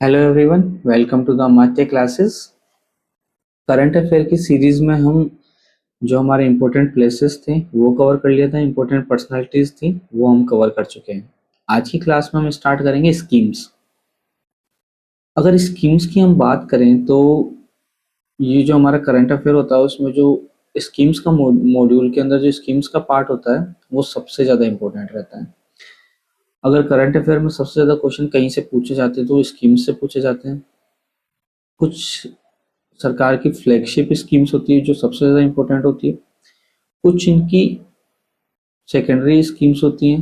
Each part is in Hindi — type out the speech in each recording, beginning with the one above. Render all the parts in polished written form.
Hello everyone, welcome to the Amatya classes. Current affair की सीरीज में हम जो हमारे इम्पोर्टेंट प्लेसेस थे वो कवर कर लिया था। इम्पोर्टेंट पर्सनालिटीज थी वो हम कवर कर चुके हैं। आज की क्लास में हम स्टार्ट करेंगे स्कीम्स। अगर स्कीम्स की हम बात करें तो ये जो हमारा करंट अफेयर होता है उसमें जो स्कीम्स का मॉड्यूल के अंदर जो स्कीम्स का पार्ट होता है वो सबसे ज़्यादा इम्पोर्टेंट रहता है। अगर करंट अफेयर में सबसे ज़्यादा क्वेश्चन कहीं से पूछे जाते हैं तो स्कीम्स से पूछे जाते हैं। कुछ सरकार की फ्लैगशिप स्कीम्स होती है जो सबसे ज़्यादा इम्पोर्टेंट होती है। कुछ इनकी सेकेंडरी स्कीम्स होती हैं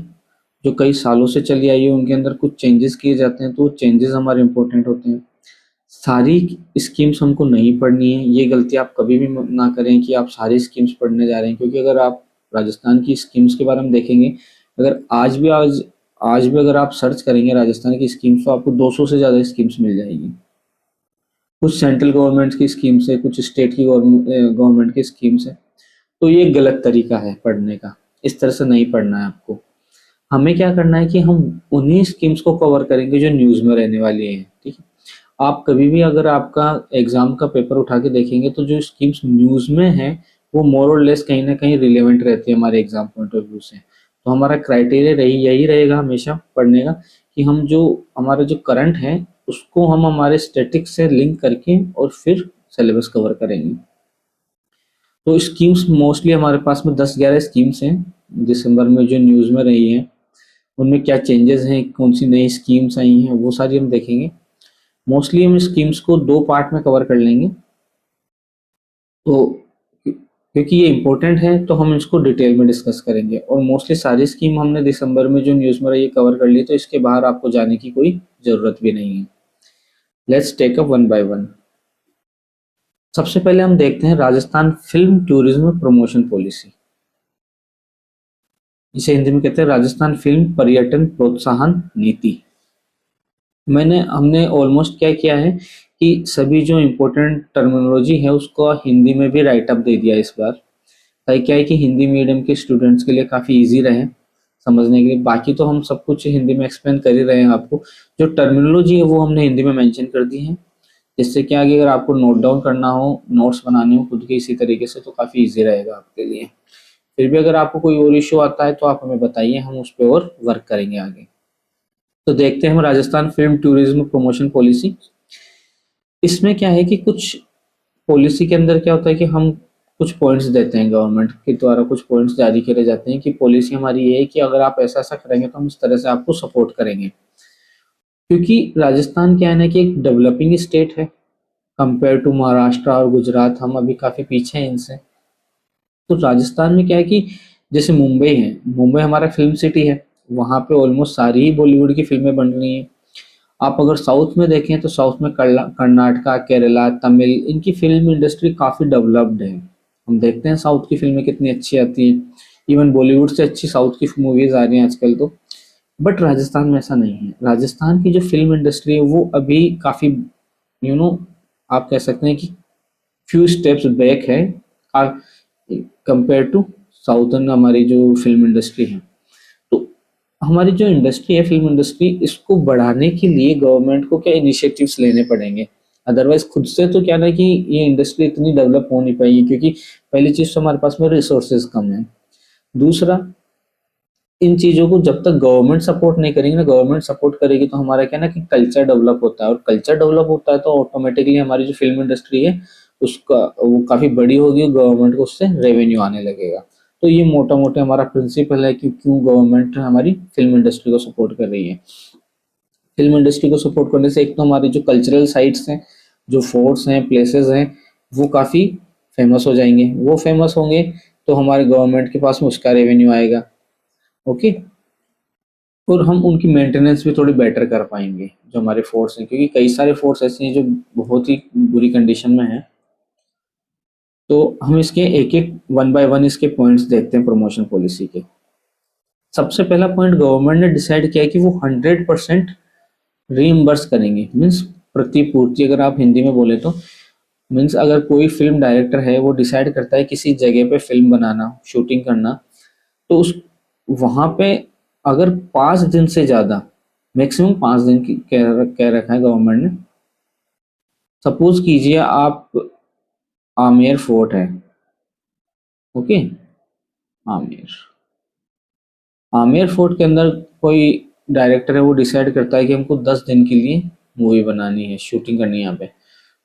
जो कई सालों से चली आई है, उनके अंदर कुछ चेंजेस किए जाते हैं तो वो चेंजेस हमारे इम्पोर्टेंट होते हैं। सारी स्कीम्स हमको नहीं पढ़नी है, ये गलती आप कभी भी ना करें कि आप सारी स्कीम्स पढ़ने जा रहे हैं, क्योंकि अगर आप राजस्थान की स्कीम्स के बारे में देखेंगे, अगर आज भी अगर आप सर्च करेंगे राजस्थान की स्कीम्स तो आपको 200 से ज़्यादा स्कीम्स मिल जाएगी। कुछ सेंट्रल गवर्नमेंट की स्कीम्स है, कुछ स्टेट की गवर्नमेंट की स्कीम्स है। तो ये गलत तरीका है पढ़ने का, इस तरह से नहीं पढ़ना है आपको। हमें क्या करना है कि हम उन्हीं स्कीम्स को कवर करेंगे जो न्यूज़ में रहने वाली हैं। ठीक है, आप कभी भी अगर आपका एग्जाम का पेपर उठा के देखेंगे तो जो स्कीम्स न्यूज़ में है वो मोर और लेस कहीं ना कहीं रिलेवेंट रहती है हमारे एग्जाम पॉइंट ऑफ व्यू से। तो हमारा क्राइटेरिया यही रहेगा हमेशा पढ़ने का कि हम जो हमारा जो करंट है उसको हम हमारे स्टैटिक से लिंक करके और फिर सिलेबस कवर करेंगे। तो स्कीम्स मोस्टली हमारे पास में 10-11 स्कीम्स हैं दिसंबर में जो न्यूज़ में रही हैं। उनमें क्या चेंजेस हैं, कौन सी नई स्कीम्स आई हैं, वो सारी हम देखेंगे। मोस्टली हम स्कीम्स को 2 पार्ट में कवर कर लेंगे। तो क्योंकि ये इम्पोर्टेंट है तो हम इसको डिटेल में डिस्कस करेंगे, और मोस्टली सारी स्कीम हमने दिसंबर में जो न्यूज़ में रही है कवर कर ली, तो इसके बाहर आपको जाने की कोई ज़रूरत भी नहीं है। Let's take up one by one. सबसे पहले हम देखते हैं Rajasthan film tourism promotion policy. इसे हिंदी में कहते हैं राजस्थान फिल्म पर्यटन प्रोत्साहन नीति। हमने ऑलमोस्ट क्या किया है कि सभी जो इम्पोर्टेंट टर्मिनोलॉजी है उसको हिंदी में भी राइट अप दे दिया इस बार। ताकि क्या है कि हिंदी मीडियम के स्टूडेंट्स के लिए काफ़ी इजी रहे समझने के लिए। बाकी तो हम सब कुछ हिंदी में एक्सप्लेन कर ही रहे हैं आपको। जो टर्मिनोलॉजी है वो हमने हिंदी में मेंशन कर दी है, जिससे क्या कि अगर आपको नोट डाउन करना हो, नोट्स बनाने हो खुद के इसी तरीके से, तो काफ़ी इजी रहेगा आपके लिए। फिर भी अगर आपको कोई और इशू आता है तो आप हमें बताइए, हम उस पर और वर्क करेंगे आगे। तो देखते हैं हम Rajasthan film tourism promotion policy. इसमें क्या है कि कुछ पॉलिसी के अंदर क्या होता है कि हम कुछ पॉइंट्स देते हैं, गवर्नमेंट के द्वारा कुछ पॉइंट्स जारी किए जाते हैं कि पॉलिसी हमारी ये है कि अगर आप ऐसा ऐसा करेंगे तो हम इस तरह से आपको सपोर्ट करेंगे। क्योंकि राजस्थान क्या है ना कि एक डेवलपिंग स्टेट है कंपेयर टू महाराष्ट्र और गुजरात, हम अभी काफ़ी पीछे हैं इनसे। तो राजस्थान में क्या है कि जैसे मुंबई है, मुंबई हमारा फिल्म सिटी है, वहाँ पे ऑलमोस्ट सारी ही बॉलीवुड की फिल्में बन रही हैं। आप अगर साउथ में देखें तो साउथ में कर्नाटका, केरला, तमिल, इनकी फिल्म इंडस्ट्री काफ़ी डेवलप्ड है। हम देखते हैं साउथ की फिल्में कितनी अच्छी आती हैं, इवन बॉलीवुड से अच्छी साउथ की मूवीज आ रही हैं आजकल तो। बट राजस्थान में ऐसा नहीं है। राजस्थान की जो फिल्म इंडस्ट्री है वो अभी काफ़ी यू नो आप कह सकते हैं कि फ्यू स्टेप्स बैक है कंपेयर टू साउथर्न हमारी जो फिल्म इंडस्ट्री है। तो हमारी जो इंडस्ट्री है फिल्म इंडस्ट्री, इसको बढ़ाने के लिए गवर्नमेंट को क्या इनिशिएटिव्स लेने पड़ेंगे। अदरवाइज खुद से तो क्या ना कि ये इंडस्ट्री इतनी डेवलप हो नहीं पाएगी, क्योंकि पहली चीज तो हमारे पास में रिसोर्सेज कम है। दूसरा, इन चीज़ों को जब तक गवर्नमेंट सपोर्ट नहीं करेगी ना, गवर्नमेंट सपोर्ट करेगी तो हमारा क्या ना कि कल्चर डेवलप होता है, और कल्चर डेवलप होता है तो ऑटोमेटिकली हमारी जो फिल्म इंडस्ट्री है उसका वो काफ़ी बड़ी होगी, गवर्नमेंट को उससे रेवेन्यू आने लगेगा। तो ये मोटा मोटा हमारा प्रिंसिपल है कि क्यों गवर्नमेंट हमारी फिल्म इंडस्ट्री को सपोर्ट कर रही है। फिल्म इंडस्ट्री को सपोर्ट करने से एक तो हमारी जो कल्चरल साइट्स हैं, जो फोर्ट्स हैं, प्लेसेस हैं, वो काफ़ी फेमस हो जाएंगे। वो फेमस होंगे तो हमारे गवर्नमेंट के पास में उसका रेवेन्यू आएगा। ओके, और हम उनकी मेंटेनेंस भी थोड़ी बेटर कर पाएंगे जो हमारे फोर्स हैं, क्योंकि कई सारे फोर्स ऐसे हैं जो बहुत ही बुरी कंडीशन में हैं। तो हम इसके एक एक वन बाय वन इसके पॉइंट्स देखते हैं प्रमोशन पॉलिसी के। सबसे पहला पॉइंट, गवर्नमेंट ने डिसाइड किया कि वो 100% रीइम्बर्स करेंगे, मीन्स प्रतिपूर्ति अगर आप हिंदी में बोले तो। मीन्स अगर कोई फिल्म डायरेक्टर है वो डिसाइड करता है किसी जगह पे फिल्म बनाना, शूटिंग करना, तो उस वहाँ पे अगर 5 दिन से ज़्यादा मैक्सिमम 5 दिन की कह रखा है गवर्नमेंट ने। सपोज कीजिए आप आमेर फोर्ट है, ओके, आमेर आमेर फोर्ट के अंदर कोई डायरेक्टर है, वो डिसाइड करता है कि हमको 10 दिन के लिए मूवी बनानी है, शूटिंग करनी है यहाँ पे।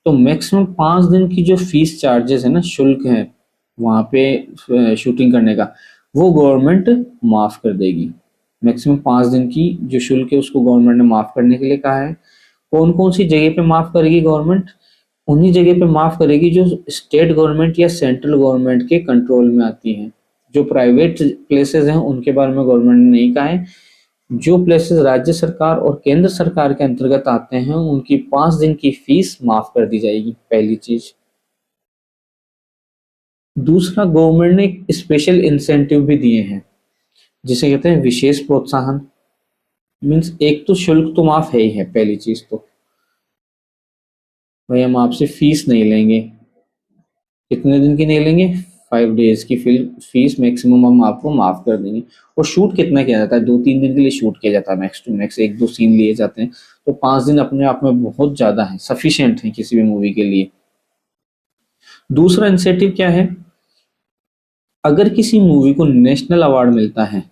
तो मैक्सिमम 5 दिन की जो फीस चार्जेस है ना, शुल्क है वहाँ पे शूटिंग करने का, वो गवर्नमेंट माफ कर देगी। मैक्सिमम 5 दिन की जो शुल्क है उसको गवर्नमेंट ने माफ करने के लिए कहा है। कौन कौन सी जगह पे माफ करेगी गवर्नमेंट? उन्हीं जगह पे माफ करेगी जो स्टेट गवर्नमेंट या सेंट्रल गवर्नमेंट के कंट्रोल में आती हैं। जो प्राइवेट प्लेसेस हैं उनके बारे में गवर्नमेंट ने नहीं कहा है। जो प्लेसेस राज्य सरकार और केंद्र सरकार के अंतर्गत आते हैं उनकी 5 दिन की फीस माफ कर दी जाएगी, पहली चीज। दूसरा, गवर्नमेंट ने एक स्पेशल इंसेंटिव भी दिए हैं जिसे कहते हैं विशेष प्रोत्साहन। मीन्स एक तो शुल्क तो माफ है ही है, पहली चीज तो भाई हम आपसे फीस नहीं लेंगे। कितने दिन की नहीं लेंगे? 5 डेज की फीस मैक्सिमम हम आपको माफ कर देंगे। और शूट कितना किया जाता है? 2-3 दिन के लिए शूट किया जाता है, मैक्स टू मैक्स 1-2 सीन लिए जाते हैं। तो 5 दिन अपने आप में बहुत ज्यादा है, सफिशिएंट है किसी भी मूवी के लिए। दूसरा इंसेंटिव क्या है? अगर किसी मूवी को नेशनल अवार्ड मिलता है,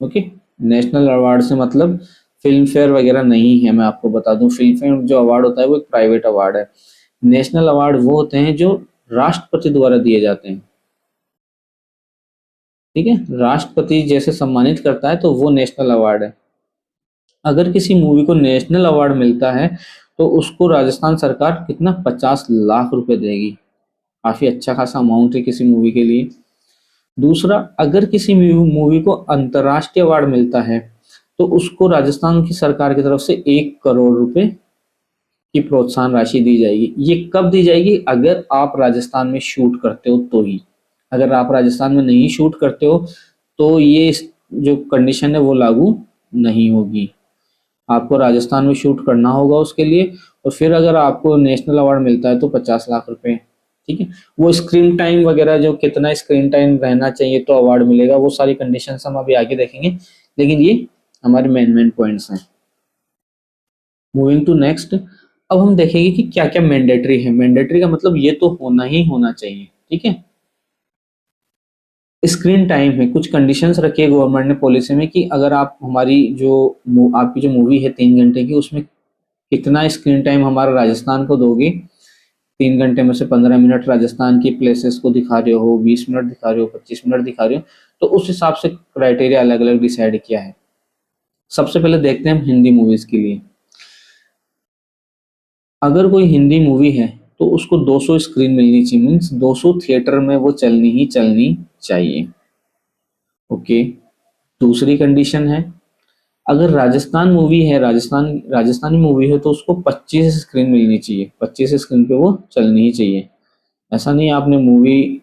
ओके, नेशनल अवार्ड से मतलब फिल्म फेयर वगैरह नहीं है, मैं आपको बता दूं फिल्म फेयर जो अवार्ड होता है वो एक प्राइवेट अवार्ड है। नेशनल अवार्ड वो होते हैं जो राष्ट्रपति द्वारा दिए जाते हैं, ठीक है, राष्ट्रपति जैसे सम्मानित करता है तो वो नेशनल अवार्ड है। अगर किसी मूवी को नेशनल अवार्ड मिलता है तो उसको राजस्थान सरकार कितना 50 लाख रुपए देगी। काफी अच्छा खासा अमाउंट है किसी मूवी के लिए। दूसरा, अगर किसी मूवी को अंतर्राष्ट्रीय अवार्ड मिलता है तो उसको राजस्थान की सरकार की तरफ से 1 करोड़ रुपए की प्रोत्साहन राशि दी जाएगी। ये कब दी जाएगी? अगर आप राजस्थान में शूट करते हो तो ही। अगर आप राजस्थान में नहीं शूट करते हो तो ये जो कंडीशन है वो लागू नहीं होगी। आपको राजस्थान में शूट करना होगा उसके लिए। और फिर अगर आपको नेशनल अवार्ड मिलता है तो 50 लाख रुपए, ठीक है। वो स्क्रीन टाइम वगैरह, जो कितना स्क्रीन टाइम रहना चाहिए तो अवार्ड मिलेगा, वो सारी कंडीशंस हम अभी आगे देखेंगे, लेकिन ये हमारे मेन पॉइंट्स हैं। मूविंग टू नेक्स्ट, अब हम देखेंगे कि क्या क्या मैंडेटरी है। मैंडेटरी का मतलब ये तो होना ही होना चाहिए, ठीक है। स्क्रीन टाइम है, कुछ कंडीशंस रखी है गवर्नमेंट ने पॉलिसी में कि अगर आप हमारी जो आपकी जो मूवी है 3 घंटे की, उसमें कितना स्क्रीन टाइम हमारा राजस्थान को दोगे। 3 घंटे में से 15 मिनट राजस्थान की प्लेसेस को दिखा रहे हो, 20 मिनट दिखा रहे हो, 25 मिनट दिखा रहे हो, तो उस हिसाब से क्राइटेरिया अलग अलग डिसाइड किया है। सबसे पहले देखते हैं हम हिंदी मूवीज के लिए। अगर कोई हिंदी मूवी है तो उसको 200 स्क्रीन मिलनी चाहिए, मीन्स 200 थिएटर में वो चलनी ही चलनी चाहिए, ओके। दूसरी कंडीशन है, अगर राजस्थान मूवी है, राजस्थानी मूवी है तो उसको 25 स्क्रीन मिलनी चाहिए, 25 स्क्रीन पे वो चलनी ही चाहिए। ऐसा नहीं आपने मूवी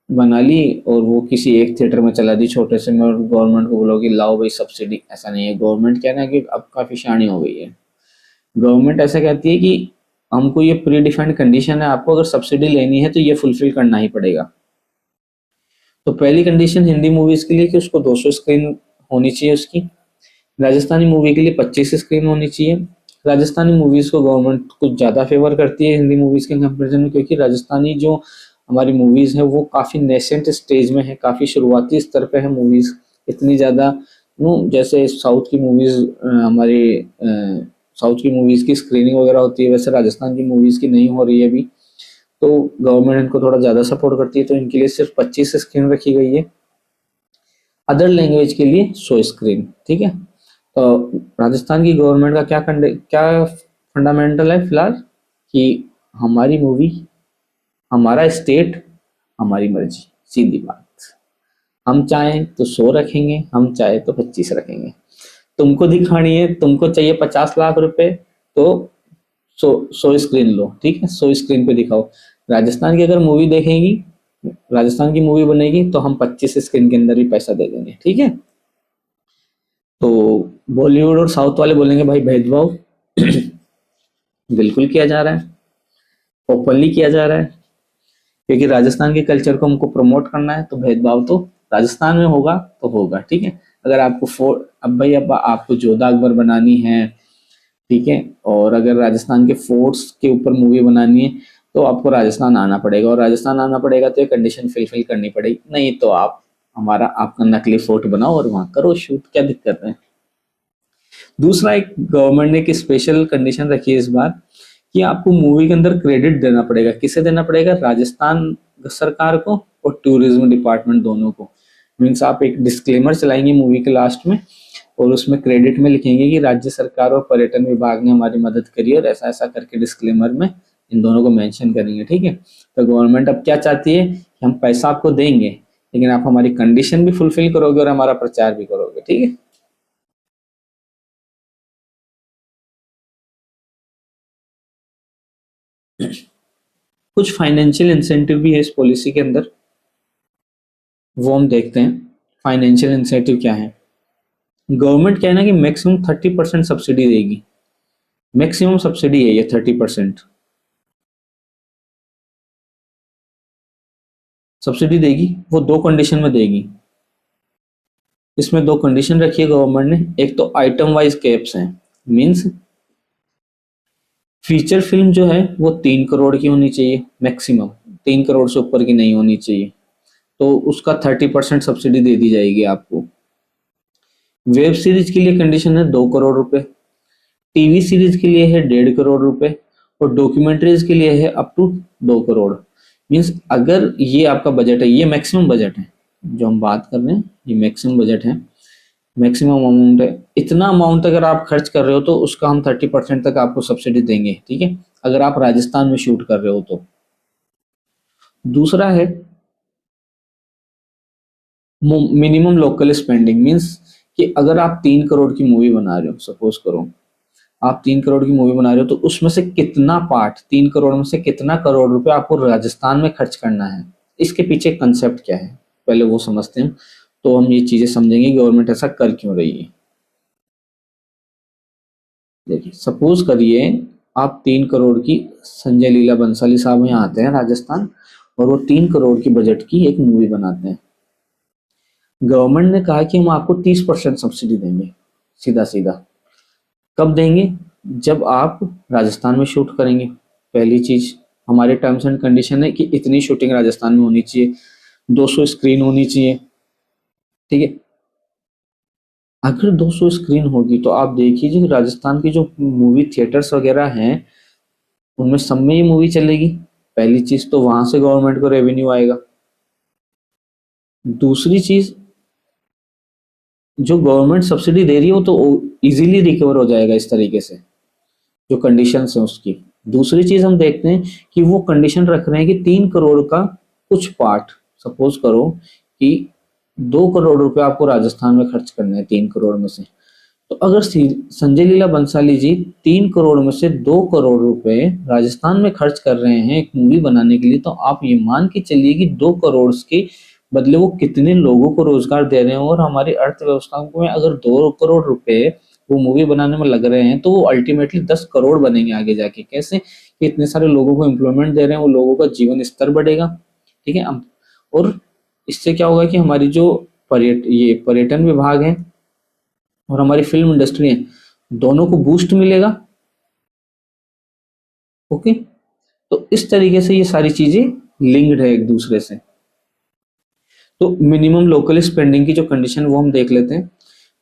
बना ली और वो किसी एक थिएटर में चला दी छोटे से में, और गवर्नमेंट को बोलोगे लाओ भाई सब्सिडी। ऐसा नहीं है, गवर्नमेंट कहना है कि अब काफी शानी हो गई है। गवर्नमेंट ऐसा कहती है कि हमको ये प्री डिफाइंड कंडीशन है, आपको अगर सब्सिडी लेनी है तो ये फुलफिल करना ही पड़ेगा। तो पहली कंडीशन हिंदी मूवीज के लिए कि उसको 200 स्क्रीन होनी चाहिए उसकी। राजस्थानी मूवी के लिए 25 स्क्रीन होनी चाहिए। राजस्थानी मूवीज को गवर्नमेंट कुछ ज्यादा फेवर करती है हिंदी मूवीज के कंपेरिजन में, क्योंकि राजस्थानी जो हमारी मूवीज है वो काफी नेसेंट स्टेज में है, काफी शुरुआती स्तर पे है मूवीज। इतनी ज्यादा जैसे साउथ की मूवीज, हमारी साउथ की मूवीज की स्क्रीनिंग वगैरह होती है, वैसे राजस्थान की मूवीज की नहीं हो रही है अभी। तो गवर्नमेंट इनको थोड़ा ज्यादा सपोर्ट करती है, तो इनके लिए सिर्फ 25 स्क्रीन रखी गई है। अदर लैंग्वेज के लिए 100 स्क्रीन, ठीक है। तो राजस्थान की गवर्नमेंट का क्या फंडामेंटल है फिलहाल कि हमारी मूवी, हमारा स्टेट, हमारी मर्जी, सीधी बात। हम चाहें तो 100 रखेंगे, हम चाहे तो 25 रखेंगे। तुमको दिखानी है, तुमको चाहिए 50 लाख रुपए, तो 100 स्क्रीन लो, ठीक है, 100 स्क्रीन पे दिखाओ। राजस्थान की अगर मूवी देखेंगी, राजस्थान की मूवी बनेगी तो हम 25 स्क्रीन के अंदर भी पैसा दे देंगे, ठीक है। तो बॉलीवुड और साउथ वाले बोलेंगे भाई भेदभाव बिल्कुल किया जा रहा है, ओपनली किया जा रहा है, क्योंकि राजस्थान के कल्चर को हमको प्रमोट करना है, तो भेदभाव तो राजस्थान में होगा तो होगा, ठीक है। अगर आपको अब आपको जोधा अकबर बनानी है, ठीक है, और अगर राजस्थान के फोर्ट्स के ऊपर मूवी बनानी है तो आपको राजस्थान आना पड़ेगा, और राजस्थान आना पड़ेगा तो ये कंडीशन फुलफिल करनी पड़ेगी, नहीं तो आप आपका नकली फोर्ट बनाओ और वहां करो शूट, क्या दिक्कत है। दूसरा, एक गवर्नमेंट ने एक स्पेशल कंडीशन रखी है इस बार कि आपको मूवी के अंदर क्रेडिट देना पड़ेगा। किसे देना पड़ेगा? राजस्थान सरकार को और टूरिज्म डिपार्टमेंट दोनों को। मीन्स आप एक डिस्क्लेमर चलाएंगे मूवी के लास्ट में और उसमें क्रेडिट में लिखेंगे कि राज्य सरकार और पर्यटन विभाग ने हमारी मदद करी, और ऐसा ऐसा करके डिस्क्लेमर में इन दोनों को मेंशन करेंगे, ठीक है। तो गवर्नमेंट अब क्या चाहती है कि हम पैसा आपको देंगे लेकिन आप हमारी कंडीशन भी फुलफिल करोगे और हमारा प्रचार भी करोगे, ठीक है। कुछ फाइनेंशियल इंसेंटिव भी है इस पॉलिसी के अंदर, वो हम देखते हैं। फाइनेंशियल इंसेंटिव क्या है? गवर्नमेंट क्या है ना कि मैक्सिमम 30% सब्सिडी देगी, मैक्सिमम सब्सिडी है ये 30% सब्सिडी देगी। वो दो कंडीशन में देगी, इसमें दो कंडीशन रखी है गवर्नमेंट ने। एक तो आइटम वाइज कैप्स हैं, मींस फीचर फिल्म जो है वो 3 करोड़ की होनी चाहिए मैक्सिमम, 3 करोड़ से ऊपर की नहीं होनी चाहिए, तो उसका 30% सब्सिडी दे दी जाएगी आपको। वेब सीरीज के लिए कंडीशन है 2 करोड़ रुपए, टीवी सीरीज के लिए है 1.5 करोड़ रुपए, और डॉक्यूमेंट्रीज के लिए है अप टू 2 करोड़। मीन्स अगर ये आपका बजट है, ये मैक्सिमम बजट है जो हम बात कर रहे हैं, ये मैक्सिमम बजट है, मैक्सिमम अमाउंट है। इतना अमाउंट अगर आप खर्च कर रहे हो तो उसका हम 30% तक आपको सब्सिडी देंगे, ठीक है, अगर आप राजस्थान में शूट कर रहे हो तो। दूसरा है मिनिमम लोकल स्पेंडिंग, मीन्स कि अगर आप 3 करोड़ की मूवी बना रहे हो, सपोज करो आप 3 करोड़ की मूवी बना रहे हो, तो उसमें से कितना पार्ट, 3 करोड़ में से कितना करोड़ रुपए आपको राजस्थान में खर्च करना है, इसके पीछे कंसेप्ट क्या है पहले वो समझते हैं, तो हम ये चीजें समझेंगे गवर्नमेंट ऐसा कर क्यों रही है। देखिए, सपोज करिए आप 3 करोड़ की, संजय लीला बंसाली साहब यहाँ आते हैं राजस्थान और वो 3 करोड़ की बजट की एक मूवी बनाते हैं। गवर्नमेंट ने कहा कि हम आपको 30% सब्सिडी देंगे, सीधा सीधा। कब देंगे? जब आप राजस्थान में शूट करेंगे। पहली चीज, हमारे टर्म्स एंड कंडीशन है कि इतनी शूटिंग राजस्थान में होनी चाहिए, 200 स्क्रीन होनी चाहिए, ठीक है। अगर 200 स्क्रीन होगी तो आप देखिए राजस्थान की जो मूवी थिएटर्स वगैरह हैं उनमें सब में ये मूवी चलेगी। पहली चीज तो वहां से गवर्नमेंट को रेवेन्यू आएगा। दूसरी चीज, जो गवर्नमेंट सब्सिडी दे रही है वो तो इजीली रिकवर हो जाएगा इस तरीके से, जो कंडीशंस है उसकी। दूसरी चीज हम देखते हैं कि वो कंडीशन रख रहे हैं कि 3 करोड़ का कुछ पार्ट, सपोज करो कि 2 करोड़ रुपए आपको राजस्थान में खर्च करने हैं 3 करोड़ में से, तो अगर संजय लीला बंसाली जी 3 करोड़ में से 2 करोड़ रुपए राजस्थान में खर्च कर रहे हैं एक मूवी बनाने के लिए, तो आप ये मान के चलिए कि 2 करोड़ के बदले वो कितने लोगों को रोजगार दे रहे हैं। और हमारी अर्थव्यवस्था में अगर 2 करोड़ रुपए वो मूवी बनाने में लग रहे हैं तो वो अल्टीमेटली 10 करोड़ बनेंगे आगे जाके। कैसे? कि इतने सारे लोगों को एम्प्लॉयमेंट दे रहे हैं, वो लोगों का जीवन स्तर बढ़ेगा, ठीक है। और इससे क्या होगा कि हमारी जो पर्यटन विभाग है और हमारी फिल्म इंडस्ट्री है, दोनों को बूस्ट मिलेगा। ओके, तो इस तरीके से ये सारी चीजें लिंक्ड है एक दूसरे से। तो मिनिमम लोकल स्पेंडिंग की जो कंडीशन वो हम देख लेते हैं।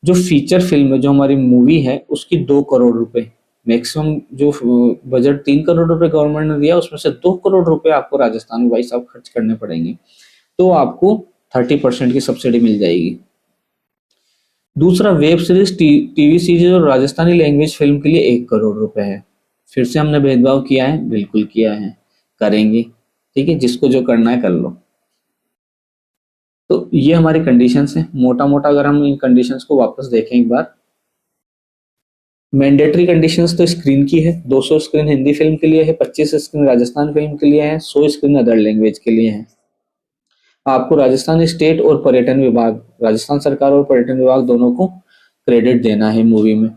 जो फीचर फिल्म है, जो हमारी मूवी है, उसकी 2 करोड़ रुपए मैक्सिमम, जो बजट 3 करोड़ रुपए गवर्नमेंट ने दिया उसमें से 2 करोड़ रुपए आपको राजस्थान में भाई साहब खर्च करने पड़ेंगे, तो आपको 30% की सब्सिडी मिल जाएगी। दूसरा, वेब सीरीज, टीवी सीरीज और राजस्थानी लैंग्वेज फिल्म के लिए 1 करोड़ रुपए है। फिर से हमने भेदभाव किया है? बिल्कुल किया है, करेंगे, ठीक है, जिसको जो करना है कर लो। तो ये हमारी कंडीशंस हैं मोटा मोटा। अगर हम इन कंडीशंस को वापस देखें एक बार, मैंडेटरी कंडीशंस तो स्क्रीन की है, 200 स्क्रीन हिंदी फिल्म के लिए है, 25 स्क्रीन राजस्थान फिल्म के लिए है, 100 स्क्रीन अदर लैंग्वेज के लिए है। आपको राजस्थान स्टेट और पर्यटन विभाग, राजस्थान सरकार और पर्यटन विभाग दोनों को क्रेडिट देना है मूवी में।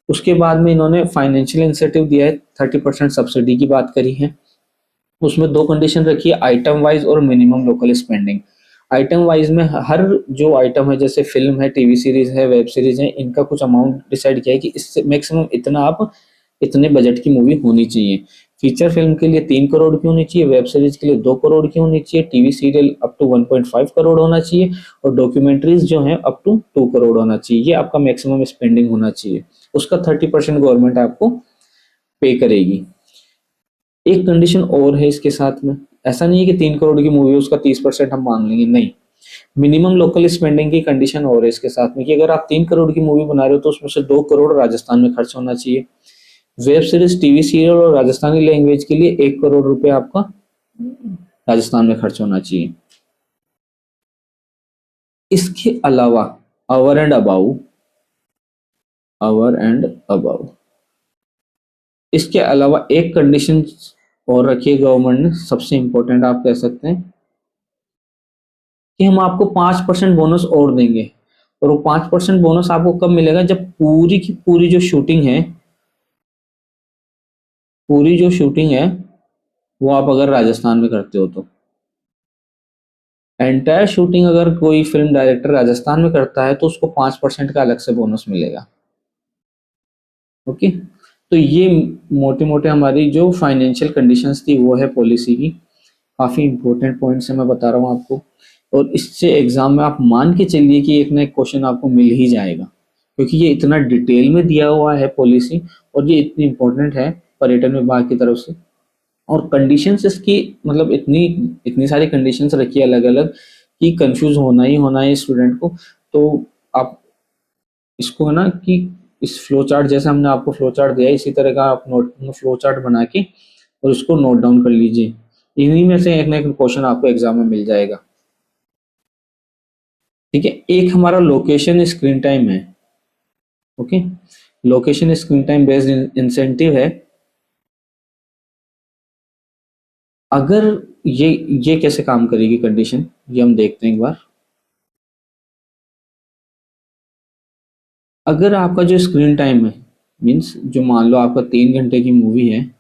उसके बाद में इन्होंने फाइनेंशियल इंसेंटिव दिया है, 30% सब्सिडी की बात करी है। उसमें दो कंडीशन रखी है, आइटम वाइज और minimum local spending. Item wise में हर जो आइटम है, जैसे फिल्म है, टीवी सीरीज है, वेब सीरीज है, इनका कुछ अमाउंट डिसाइड किया है कि इससे मैक्सिमम इतना आप इतने बजट की मूवी होनी चाहिए। फीचर फिल्म के लिए 3 करोड़ की होनी चाहिए, वेब सीरीज के लिए 2 करोड़ की होनी चाहिए, TV serial up to 1.5 crore होना चाहिए, और डॉक्यूमेंट्रीज जो है अप टू 2 करोड़ होना चाहिए। ये आपका मैक्सिमम स्पेंडिंग होना चाहिए। उसका 30% गवर्नमेंट आपको पे करेगी। एक कंडीशन और है इसके साथ में, ऐसा नहीं है कि 3 करोड़ की मूवी है उसका 30% हम मान लेंगे, नहीं। मिनिमम लोकल स्पेंडिंग की कंडीशन और है इसके साथ में कि अगर आप 3 करोड़ की मूवी बना रहे हो तो उसमें से 2 करोड़ राजस्थान में खर्च होना चाहिए। वेब सीरीज, टीवी सीरियल और राजस्थानी लैंग्वेज के लिए 1 करोड़ रुपए आपका राजस्थान में खर्च होना चाहिए। इसके अलावा ओवर एंड अबाउ इसके अलावा एक कंडीशन और रखी है गवर्नमेंट ने, सबसे इंपॉर्टेंट आप कह सकते हैं, कि हम आपको 5% बोनस और देंगे। और वो 5% बोनस आपको कब मिलेगा, जब पूरी की पूरी जो शूटिंग है, वो आप अगर राजस्थान में करते हो तो एंटायर शूटिंग अगर कोई फिल्म डायरेक्टर राजस्थान में करता है तो उसको 5% का अलग से बोनस मिलेगा। ओके, तो ये मोटे मोटे हमारी जो फाइनेंशियल कंडीशंस थी वो है पॉलिसी की। काफ़ी इंपॉर्टेंट पॉइंट्स है, मैं बता रहा हूँ आपको। और इससे एग्जाम में आप मान के चलिए कि एक ना एक क्वेश्चन आपको मिल ही जाएगा, क्योंकि ये इतना डिटेल में दिया हुआ है पॉलिसी, और ये इतनी इंपॉर्टेंट है पर्यटन विभाग की तरफ से। और कंडीशंस इसकी मतलब इतनी इतनी सारी कंडीशंस रखी है अलग अलग कि कंफ्यूज होना है स्टूडेंट को। तो आप इसको है ना कि इस फ्लो चार्ट, जैसे हमने आपको फ्लो चार्ट दिया है, इसी तरह का आप नोट फ्लो चार्ट बना के और उसको नोट डाउन कर लीजिए। इन्हीं में से एक ना एक क्वेश्चन आपको एग्जाम में मिल जाएगा। ठीक है, एक हमारा लोकेशन स्क्रीन टाइम है। Okay, location screen time based incentive है। अगर ये कैसे काम करेगी कंडीशन, ये हम देखते हैं एक बार। अगर आपका जो स्क्रीन टाइम है, मीन्स जो मान लो आपका 3 घंटे की मूवी है,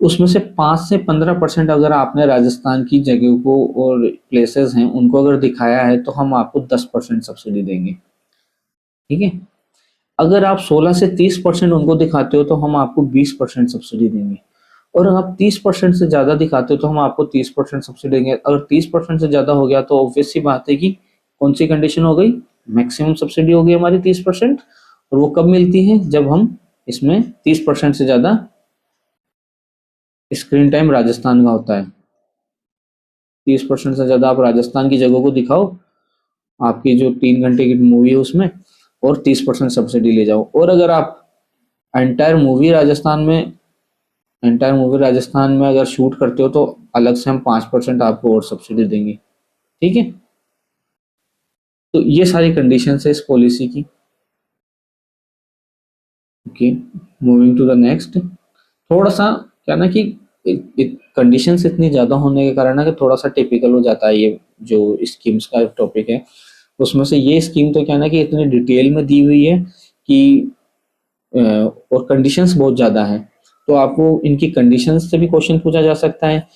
उसमें से 5 से 15% अगर आपने राजस्थान की जगह को और प्लेसेस हैं उनको अगर दिखाया है तो हम आपको 10% सब्सिडी देंगे। ठीक है, अगर आप 16 से 30% उनको दिखाते हो तो हम आपको 20% सब्सिडी देंगे। और अगर आप 30% से ज़्यादा दिखाते हो तो हम आपको 30% सब्सिडी देंगे। अगर 30% से ज़्यादा हो गया तो ऑब्वियस सी बात है कि कौन सी कंडीशन हो गई, मैक्सिमम सब्सिडी हो गई हमारी 30%। और वो कब मिलती है, जब हम इसमें 30% से ज़्यादा स्क्रीन टाइम राजस्थान का होता है। 30% से ज़्यादा आप राजस्थान की जगहों को दिखाओ आपकी जो 3 घंटे की मूवी है उसमें, और 30% सब्सिडी ले जाओ। और अगर आप एंटायर मूवी राजस्थान में अगर शूट करते हो तो अलग से हम 5% आपको और सब्सिडी देंगे। ठीक है, तो ये सारी कंडीशंस है इस पॉलिसी की। Okay, moving to the next. थोड़ा सा क्या ना कि कंडीशंस इतनी ज़्यादा होने के कारण ना कि थोड़ा सा टिपिकल हो जाता है ये जो स्कीम्स का टॉपिक है। उसमें से ये स्कीम तो क्या ना कि इतनी डिटेल में दी हुई है कि और कंडीशंस बहुत ज़्यादा है, तो आपको इनकी कंडीशंस से भी क्वेश्चन पूछा जा सकता है।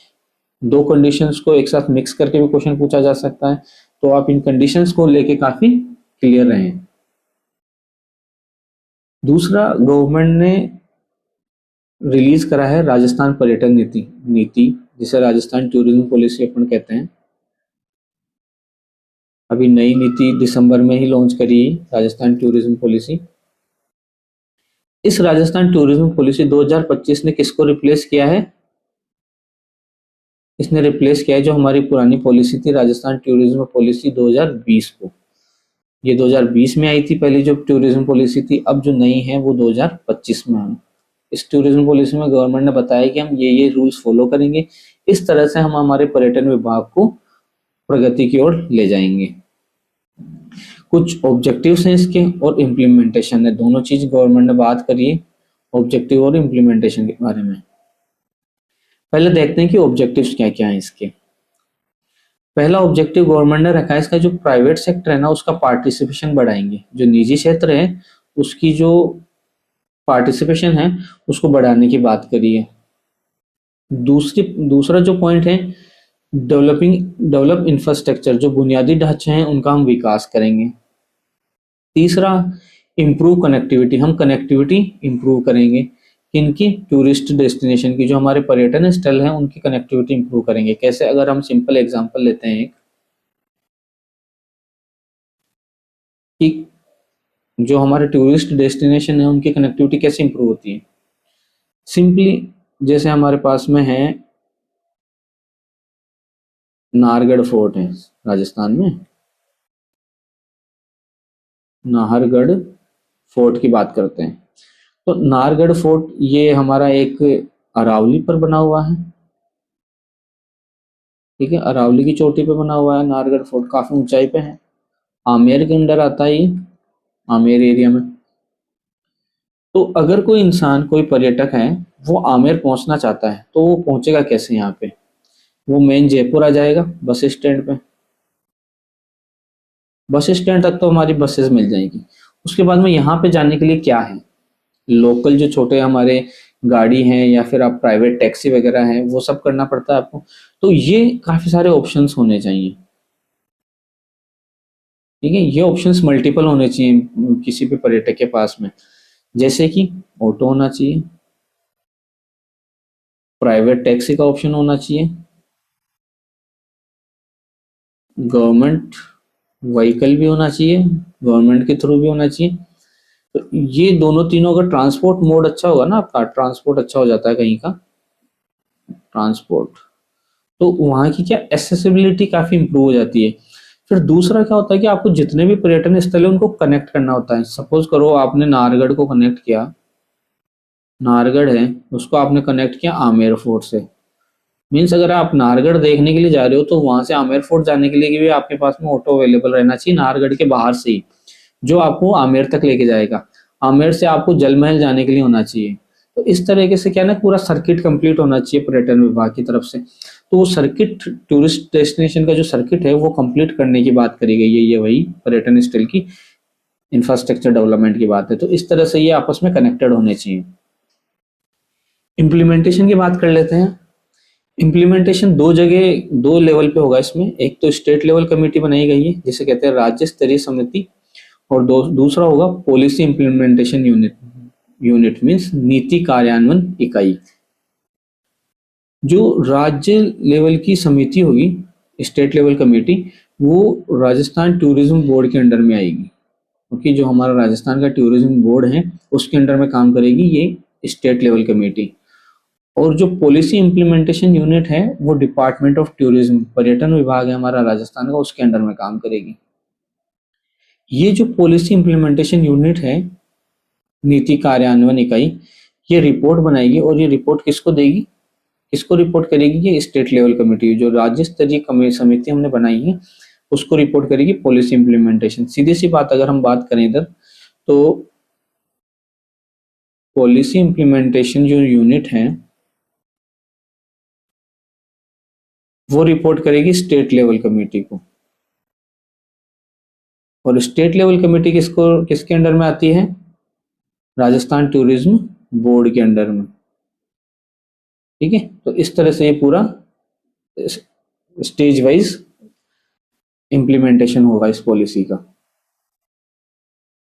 2 कंडीशंस को एक साथ मिक्स करके भी क्वेश्चन पूछा जा सकता है। तो आप इन कंडीशंस को लेके काफ़ी क्लियर रहें। दूसरा, गवर्नमेंट ने रिलीज करा है राजस्थान पर्यटन नीति, जिसे राजस्थान टूरिज्म पॉलिसी अपन कहते हैं। अभी नई नीति दिसंबर में ही लॉन्च करी राजस्थान टूरिज्म पॉलिसी। इस राजस्थान टूरिज्म पॉलिसी 2025 ने किसको रिप्लेस किया है, इसने रिप्लेस किया है जो हमारी पुरानी पॉलिसी थी राजस्थान टूरिज्म पॉलिसी 2020 को। ये 2020 में आई थी पहली जो टूरिज्म पॉलिसी थी, अब जो नई है वो 2025 में आई। इस टूरिज्म पॉलिसी में गवर्नमेंट ने बताया कि हम ये रूल्स फॉलो करेंगे, इस तरह से हम हमारे पर्यटन विभाग को प्रगति की ओर ले जाएंगे। कुछ ऑब्जेक्टिव्स हैं इसके और इम्प्लीमेंटेशन है, दोनों चीज गवर्नमेंट ने बात करी है, ऑब्जेक्टिव और इम्प्लीमेंटेशन के बारे में। पहले देखते हैं कि ऑब्जेक्टिव्स क्या क्या हैं इसके। पहला ऑब्जेक्टिव गवर्नमेंट ने रखा है इसका जो प्राइवेट सेक्टर है ना उसका पार्टिसिपेशन बढ़ाएंगे, जो निजी क्षेत्र है उसकी जो पार्टिसिपेशन है उसको बढ़ाने की बात करी है। दूसरा जो पॉइंट है डेवलप इंफ्रास्ट्रक्चर, जो बुनियादी ढांचे हैं उनका हम विकास करेंगे। तीसरा, इम्प्रूव कनेक्टिविटी, हम कनेक्टिविटी इम्प्रूव करेंगे। किनकी? टूरिस्ट डेस्टिनेशन की, जो हमारे पर्यटन स्थल हैं उनकी कनेक्टिविटी इम्प्रूव करेंगे। कैसे? अगर हम सिंपल एग्जांपल लेते हैं कि जो हमारे टूरिस्ट डेस्टिनेशन है उनकी कनेक्टिविटी कैसे इंप्रूव होती है। सिंपली जैसे हमारे पास में है नाहरगढ़ फोर्ट है राजस्थान में, नाहरगढ़ फोर्ट की बात करते हैं तो नाहरगढ़ फोर्ट ये हमारा एक अरावली पर बना हुआ है, ठीक है, अरावली की चोटी पे बना हुआ है नाहरगढ़ फोर्ट, काफी ऊंचाई पे है, आमेर के अंदर आता है ये, आमेर एरिया में। तो अगर कोई इंसान, कोई पर्यटक है, वो आमेर पहुंचना चाहता है तो वो पहुंचेगा कैसे यहाँ पे? वो मेन जयपुर आ जाएगा बस स्टैंड पे, बस स्टैंड तक तो हमारी बसेस मिल जाएगी। उसके बाद में यहाँ पे जाने के लिए क्या है, लोकल जो छोटे हमारे गाड़ी हैं या फिर आप प्राइवेट टैक्सी वगैरह हैं वो सब करना पड़ता है आपको। तो ये काफी सारे ऑप्शंस होने चाहिए, ठीक है, ये ऑप्शंस मल्टीपल होने चाहिए किसी भी पर्यटक के पास में। जैसे कि ऑटो होना चाहिए, प्राइवेट टैक्सी का ऑप्शन होना चाहिए, गवर्नमेंट व्हीकल भी होना चाहिए, गवर्नमेंट के थ्रू भी होना चाहिए। तो ये दोनों तीनों का ट्रांसपोर्ट मोड अच्छा होगा ना, आपका ट्रांसपोर्ट अच्छा हो जाता है कहीं का ट्रांसपोर्ट, तो वहाँ की क्या एसेसिबिलिटी काफी इंप्रूव हो जाती है। फिर दूसरा क्या होता है कि आपको जितने भी पर्यटन स्थल है उनको कनेक्ट करना होता है। सपोज करो आपने नाहरगढ़ को कनेक्ट किया, नाहरगढ़ है उसको आपने कनेक्ट किया आमेर फोर्ट से, मीन्स अगर आप नाहरगढ़ देखने के लिए जा रहे हो तो वहां से आमेर फोर्ट जाने के लिए भी आपके पास में ऑटो अवेलेबल रहना चाहिए नाहरगढ़ के बाहर से ही, जो आपको आमेर तक लेके जाएगा। आमेर से आपको जल महल जाने के लिए होना चाहिए। तो इस तरीके से क्या ना, पूरा सर्किट कंप्लीट होना चाहिए पर्यटन विभाग की तरफ से। तो वो सर्किट, टूरिस्ट डेस्टिनेशन का जो सर्किट है वो कंप्लीट करने की बात करी गई है, ये वही पर्यटन स्थल की इंफ्रास्ट्रक्चर डेवलपमेंट की बात है। तो इस तरह से ये आपस में कनेक्टेड होने चाहिए। इम्प्लीमेंटेशन की बात कर लेते हैं। इम्प्लीमेंटेशन दो जगह, दो लेवल पे होगा इसमें। एक तो स्टेट लेवल कमेटी बनाई गई है जिसे कहते हैं राज्य स्तरीय समिति, और दूसरा होगा policy implementation unit, unit means नीति कार्यान्वयन इकाई। जो राज्य लेवल की समिति होगी, स्टेट लेवल कमेटी, वो राजस्थान टूरिज्म बोर्ड के अंडर में आएगी, क्योंकि जो हमारा राजस्थान का टूरिज्म बोर्ड है उसके अंडर में काम करेगी ये स्टेट लेवल कमेटी। और जो पॉलिसी इम्प्लीमेंटेशन यूनिट है वो डिपार्टमेंट ऑफ टूरिज्म, पर्यटन विभाग है हमारा राजस्थान का, उसके अंडर में काम करेगी। ये जो पॉलिसी इम्प्लीमेंटेशन यूनिट है, नीति कार्यान्वयन इकाई, ये रिपोर्ट बनाएगी और ये रिपोर्ट किसको देगी, किसको रिपोर्ट करेगी? ये स्टेट लेवल कमेटी, जो राज्य स्तरीय समिति हमने बनाई है उसको रिपोर्ट करेगी पॉलिसी इम्प्लीमेंटेशन। सीधी सी बात अगर हम बात करें इधर, तो पॉलिसी इम्प्लीमेंटेशन जो यूनिट है वो रिपोर्ट करेगी स्टेट लेवल कमेटी को। और स्टेट लेवल कमेटी किसके अंडर में आती है? राजस्थान टूरिज्म बोर्ड के अंडर में, ठीक है। तो इस तरह से ये पूरा स्टेज वाइज इम्प्लीमेंटेशन होगा इस पॉलिसी का।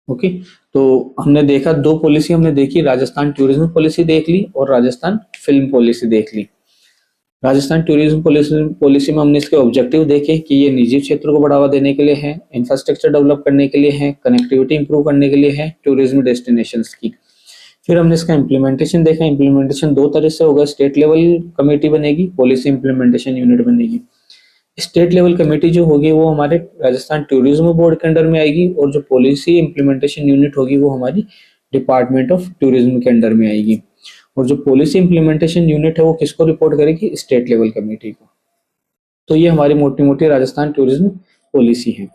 ओके, तो हमने देखा, दो पॉलिसी हमने देखी, राजस्थान टूरिज्म पॉलिसी देख ली और राजस्थान फिल्म पॉलिसी देख ली। राजस्थान टूरिज्म पॉलिसी में हमने इसके ऑब्जेक्टिव देखे कि ये निजी क्षेत्र को बढ़ावा देने के लिए है, इंफ्रास्ट्रक्चर डेवलप करने के लिए है, कनेक्टिविटी इंप्रूव करने के लिए है, टूरिज्म डेस्टिनेशंस की। फिर हमने इसका इम्प्लीमेंटेशन देखा। इम्प्लीमेंटेशन दो तरह से होगा, स्टेट लेवल कमेटी बनेगी, पॉलिसी इम्प्लीमेंटेशन यूनिट बनेगी। स्टेट लेवल कमेटी जो होगी वो हमारे राजस्थान टूरिज्म बोर्ड के अंडर में आएगी, और जो पॉलिसी इम्प्लीमेंटेशन यूनिट होगी वो हमारी डिपार्टमेंट ऑफ टूरिज्म के अंडर में आएगी। और जो पॉलिसी इम्प्लीमेंटेशन यूनिट है वो किसको रिपोर्ट करेगी? स्टेट लेवल कमेटी को। तो ये हमारी मोटी मोटी राजस्थान टूरिज्म पॉलिसी है।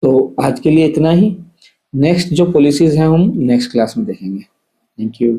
तो आज के लिए इतना ही। नेक्स्ट जो पॉलिसीज हैं हम नेक्स्ट क्लास में देखेंगे। Thank you.